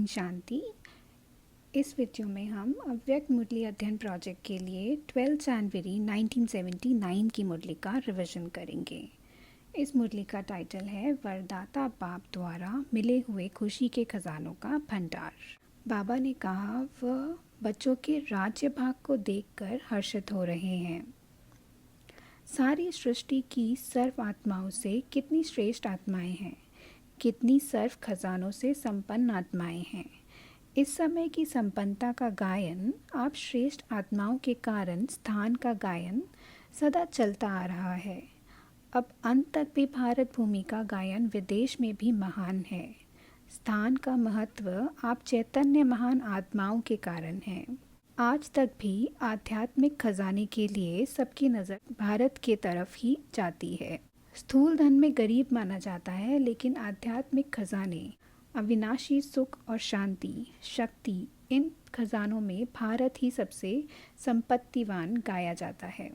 ओम शांति। इस वीडियो में हम अव्यक्त मुरली अध्ययन प्रोजेक्ट के लिए 12 जनवरी 1979 की मुरली का रिवीजन करेंगे। इस मुरली का टाइटल है वरदाता बाप द्वारा मिले हुए खुशी के खजानों का भंडार। बाबा ने कहा वह बच्चों के राज्य भाग को देखकर हर्षित हो रहे हैं। सारी सृष्टि की सर्व आत्माओं से कितनी श्रेष्ठ आत्माएं हैं, कितनी सर्व खजानों से संपन्न आत्माएं हैं। इस समय की संपन्नता का गायन आप श्रेष्ठ आत्माओं के कारण स्थान का गायन सदा चलता आ रहा है। अब अंत तक भी भारत भूमि का गायन विदेश में भी महान है। स्थान का महत्व आप चैतन्य महान आत्माओं के कारण है। आज तक भी आध्यात्मिक खजाने के लिए सबकी नज़र भारत के तरफ ही जाती है। स्थूल धन में गरीब माना जाता है, लेकिन आध्यात्मिक खजाने, अविनाशी सुख और शांति, शक्ति, इन खजानों में भारत ही सबसे संपत्तिवान गाया जाता है।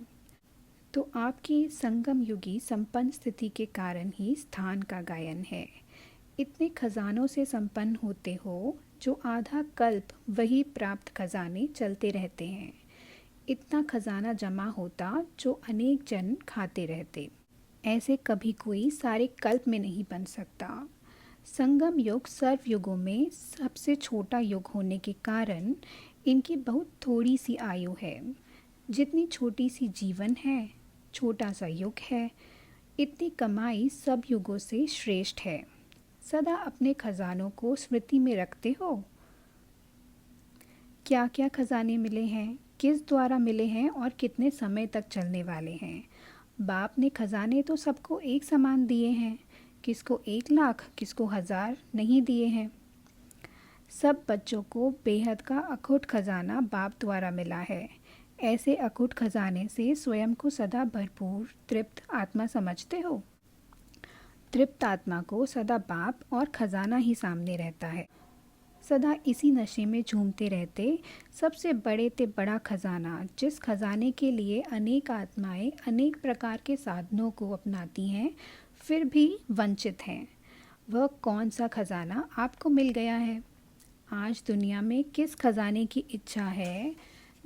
तो आपकी संगम युगी संपन्न स्थिति के कारण ही स्थान का गायन है। इतने खजानों से संपन्न होते हो जो आधा कल्प वही प्राप्त खजाने चलते रहते हैं। इतना खजाना जमा होता जो अनेक जन खाते रहते। ऐसे कभी कोई सारे कल्प में नहीं बन सकता। संगम युग सर्व युगों में सबसे छोटा युग होने के कारण इनकी बहुत थोड़ी सी आयु है। जितनी छोटी सी जीवन है, छोटा सा युग है, इतनी कमाई सब युगों से श्रेष्ठ है। सदा अपने खजानों को स्मृति में रखते हो। क्या क्या खजाने मिले हैं, किस द्वारा मिले हैं और कितने समय तक चलने वाले हैं। बाप ने खजाने तो सबको एक समान दिए हैं, किसको 1 लाख, किसको 1000 नहीं दिए हैं। सब बच्चों को बेहद का अखुट खजाना बाप द्वारा मिला है। ऐसे अखुट खजाने से स्वयं को सदा भरपूर तृप्त आत्मा समझते हो। तृप्त आत्मा को सदा बाप और खजाना ही सामने रहता है। सदा इसी नशे में झूमते रहते सबसे बड़े ते बड़ा खजाना, जिस खजाने के लिए अनेक आत्माएं अनेक प्रकार के साधनों को अपनाती हैं फिर भी वंचित हैं, वह कौन सा खजाना आपको मिल गया है। आज दुनिया में किस खजाने की इच्छा है,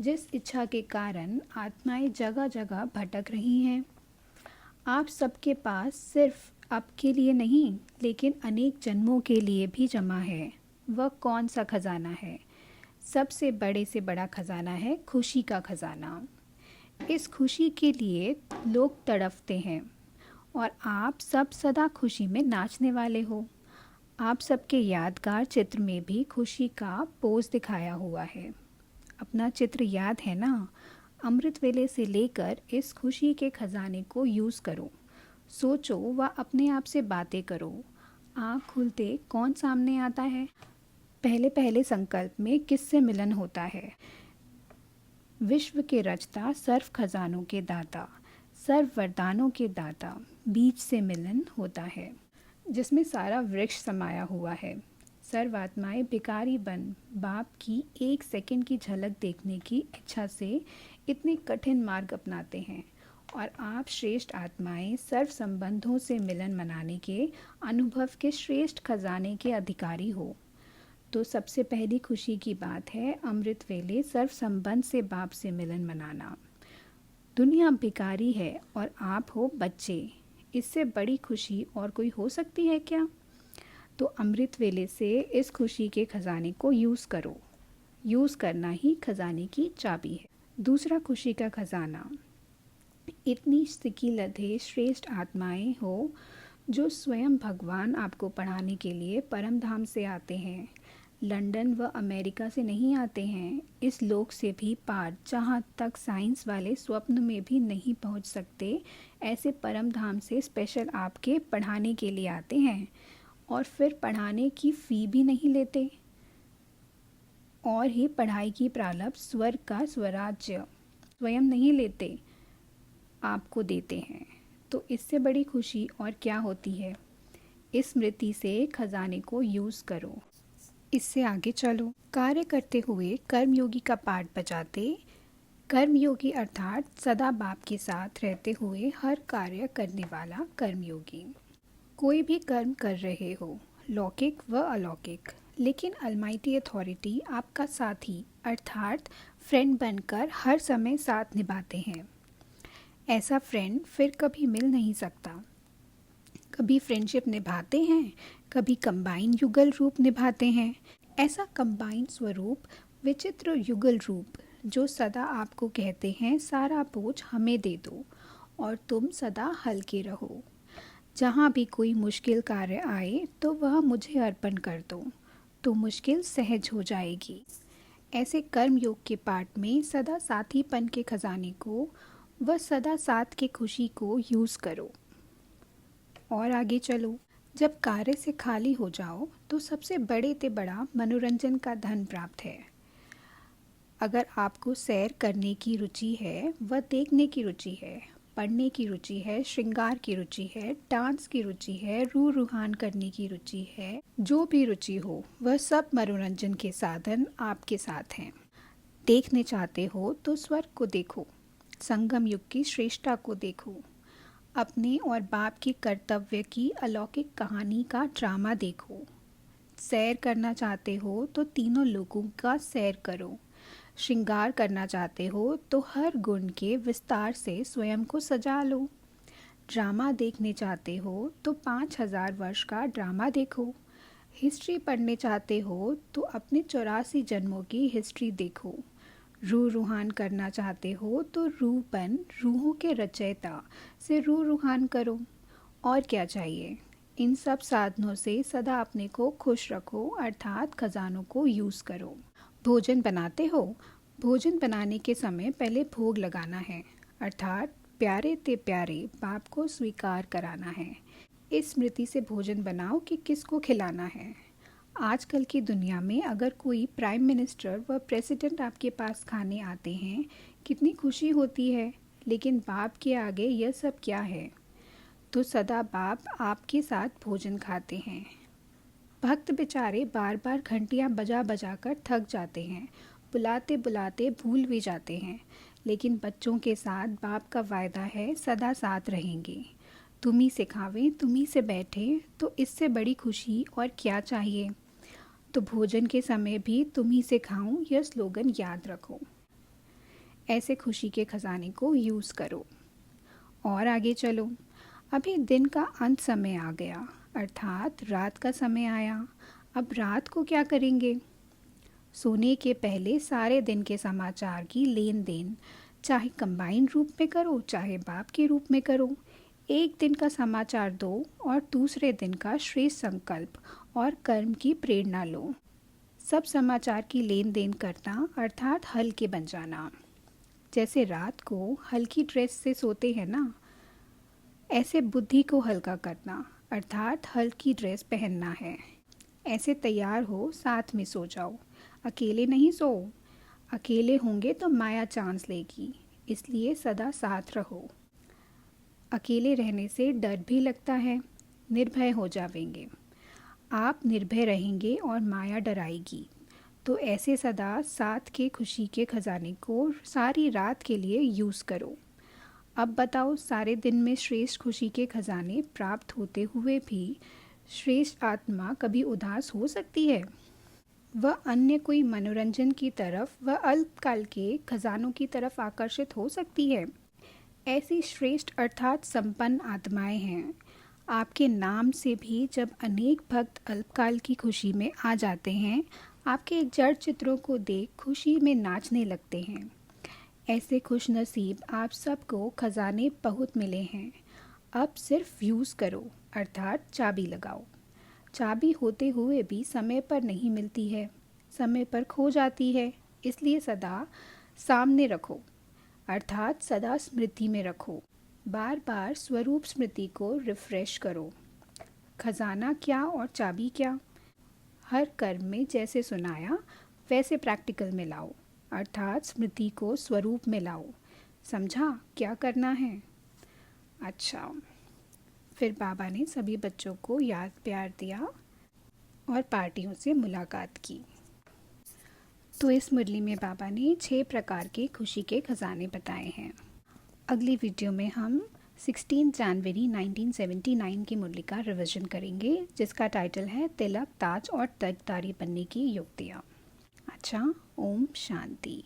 जिस इच्छा के कारण आत्माएं जगह जगह भटक रही हैं। आप सबके पास सिर्फ आपके लिए नहीं, लेकिन अनेक जन्मों के लिए भी जमा है। वह कौन सा खजाना है। सबसे बड़े से बड़ा खजाना है खुशी का खजाना। इस खुशी के लिए लोग तड़पते हैं और आप सब सदा खुशी में नाचने वाले हो। आप सबके यादगार चित्र में भी खुशी का पोज दिखाया हुआ है। अपना चित्र याद है ना। अमृत वेले से लेकर इस खुशी के खजाने को यूज़ करो। सोचो व अपने आप से बातें करो। आँख खुलते कौन सामने आता है। पहले पहले संकल्प में किससे मिलन होता है। विश्व के रचता, सर्व खजानों के दाता, सर्व वरदानों के दाता, बीज से मिलन होता है जिसमें सारा वृक्ष समाया हुआ है। सर्व आत्माएं भिखारी बन बाप की 1 सेकंड की झलक देखने की इच्छा से इतने कठिन मार्ग अपनाते हैं, और आप श्रेष्ठ आत्माएं सर्व संबंधों से मिलन मनाने के अनुभव के श्रेष्ठ खजाने के अधिकारी हो। तो सबसे पहली खुशी की बात है अमृत वेले सर्व संबंध से बाप से मिलन मनाना। दुनिया भिखारी है और आप हो बच्चे। इससे बड़ी खुशी और कोई हो सकती है क्या। तो अमृत वेले से इस खुशी के खजाने को यूज़ करो। यूज़ करना ही खजाने की चाबी है। दूसरा खुशी का खजाना, इतनी सिकी लधे श्रेष्ठ आत्माएं हो जो स्वयं भगवान आपको पढ़ाने के लिए परम धाम से आते हैं। लंदन व अमेरिका से नहीं आते हैं, इस लोक से भी पार, जहाँ तक साइंस वाले स्वप्न में भी नहीं पहुँच सकते। ऐसे परम धाम से स्पेशल आपके पढ़ाने के लिए आते हैं, और फिर पढ़ाने की फ़ी भी नहीं लेते, और ही पढ़ाई की प्रारंभ स्वर्ग का स्वराज्य स्वयं नहीं लेते, आपको देते हैं। तो इससे बड़ी खुशी और क्या होती है। इस स्मृति से खजाने को यूज़ करो। इससे आगे चलो। कार्य करते हुए कर्मयोगी का पाठ बजाते। कर्मयोगी अर्थात सदा बाप के साथ रहते हुए हर कार्य करने वाला कर्मयोगी। कोई भी कर्म कर रहे हो, लौकिक व अलौकिक, लेकिन अलमाइटी अथॉरिटी आपका साथी अर्थात फ्रेंड बनकर हर समय साथ निभाते हैं। ऐसा फ्रेंड फिर कभी मिल नहीं सकता। कभी फ्रेंडशिप निभाते हैं, कभी कंबाइन युगल रूप निभाते हैं। ऐसा कंबाइन स्वरूप विचित्र युगल रूप जो सदा आपको कहते हैं सारा बोझ हमें दे दो और तुम सदा हल्के रहो। जहाँ भी कोई मुश्किल कार्य आए तो वह मुझे अर्पण कर दो, तो मुश्किल सहज हो जाएगी। ऐसे कर्म योग के पाठ में सदा साथीपन के खजाने को व सदा साथ की खुशी को यूज़ करो। और आगे चलो। जब कार्य से खाली हो जाओ तो सबसे बड़े ते बड़ा मनोरंजन का धन प्राप्त है। अगर आपको सैर करने की रुचि है, व देखने की रुचि है, पढ़ने की रुचि है, श्रृंगार की रुचि है, डांस की रुचि है, रूह रुहान करने की रुचि है, जो भी रुचि हो वह सब मनोरंजन के साधन आपके साथ हैं। देखने चाहते हो तो स्वर्ग को देखो, संगम युग की श्रेष्ठता को देखो, अपने और बाप की कर्तव्य की अलौकिक कहानी का ड्रामा देखो। सैर करना चाहते हो तो तीनों लोगों का सैर करो। श्रृंगार करना चाहते हो तो हर गुण के विस्तार से स्वयं को सजा लो। ड्रामा देखने चाहते हो तो 5000 वर्ष का ड्रामा देखो। हिस्ट्री पढ़ने चाहते हो तो अपने 84 जन्मों की हिस्ट्री देखो। रूह रुहान करना चाहते हो तो रूहपन रूहों के रचयिता से रूह रुहान करो। और क्या चाहिए। इन सब साधनों से सदा अपने को खुश रखो अर्थात खजानों को यूज़ करो। भोजन बनाते हो, भोजन बनाने के समय पहले भोग लगाना है अर्थात प्यारे ते प्यारे बाप को स्वीकार कराना है। इस स्मृति से भोजन बनाओ कि किसको खिलाना है। आजकल की दुनिया में अगर कोई प्राइम मिनिस्टर व प्रेसिडेंट आपके पास खाने आते हैं कितनी खुशी होती है, लेकिन बाप के आगे यह सब क्या है। तो सदा बाप आपके साथ भोजन खाते हैं। भक्त बेचारे बार बार घंटियां बजा बजा कर थक जाते हैं, बुलाते बुलाते भूल भी जाते हैं, लेकिन बच्चों के साथ बाप का वायदा है सदा साथ रहेंगे। तुम्ही से खावें तुम्ही से बैठें, तो इससे बड़ी खुशी और क्या चाहिए। तो भोजन के समय भी तुम्ही से खाऊं यह स्लोगन याद रखो। ऐसे खुशी के खजाने को यूज़ करो। और आगे चलो। अभी दिन का अंत समय आ गया अर्थात रात का समय आया। अब रात को क्या करेंगे। सोने के पहले सारे दिन के समाचार की लेन देन चाहे कंबाइन रूप में करो चाहे बाप के रूप में करो। एक दिन का समाचार दो और दूसरे दिन का श्रेष्ठ संकल्प और कर्म की प्रेरणा लो। सब समाचार की लेन देन करना अर्थात हल्के बन जाना। जैसे रात को हल्की ड्रेस से सोते हैं ना, ऐसे बुद्धि को हल्का करना अर्थात हल्की ड्रेस पहनना है। ऐसे तैयार हो साथ में सो जाओ। अकेले नहीं सो, अकेले होंगे तो माया चांस लेगी, इसलिए सदा साथ रहो। अकेले रहने से डर भी लगता है, निर्भय हो जावेंगे। आप निर्भय रहेंगे और माया डराएगी। तो ऐसे सदा साथ के खुशी के खजाने को सारी रात के लिए यूज़ करो। अब बताओ, सारे दिन में श्रेष्ठ खुशी के खजाने प्राप्त होते हुए भी श्रेष्ठ आत्मा कभी उदास हो सकती है। वह अन्य कोई मनोरंजन की तरफ व अल्पकाल के खजानों की तरफ आकर्षित हो सकती है। ऐसी श्रेष्ठ अर्थात संपन्न आत्माएं हैं। आपके नाम से भी जब अनेक भक्त अल्पकाल की खुशी में आ जाते हैं, आपके जड़ चित्रों को देख खुशी में नाचने लगते हैं। ऐसे खुश नसीब आप सबको खजाने बहुत मिले हैं। अब सिर्फ यूज़ करो अर्थात चाबी लगाओ। चाबी होते हुए भी समय पर नहीं मिलती है, समय पर खो जाती है, इसलिए सदा सामने रखो अर्थात सदा स्मृति में रखो। बार बार स्वरूप स्मृति को रिफ्रेश करो। खजाना क्या और चाबी क्या, हर कर्म में जैसे सुनाया वैसे प्रैक्टिकल में लाओ अर्थात स्मृति को स्वरूप में लाओ। समझा क्या करना है। अच्छा, फिर बाबा ने सभी बच्चों को याद प्यार दिया और पार्टियों से मुलाकात की। तो इस मुरली में बाबा ने 6 प्रकार के खुशी के खजाने बताए हैं। अगली वीडियो में हम 16 जनवरी 1979 की मुरली का रिवीजन करेंगे, जिसका टाइटल है तिलक, ताज और तख्तदारी बनने की युक्तियाँ। अच्छा, ओम शांति।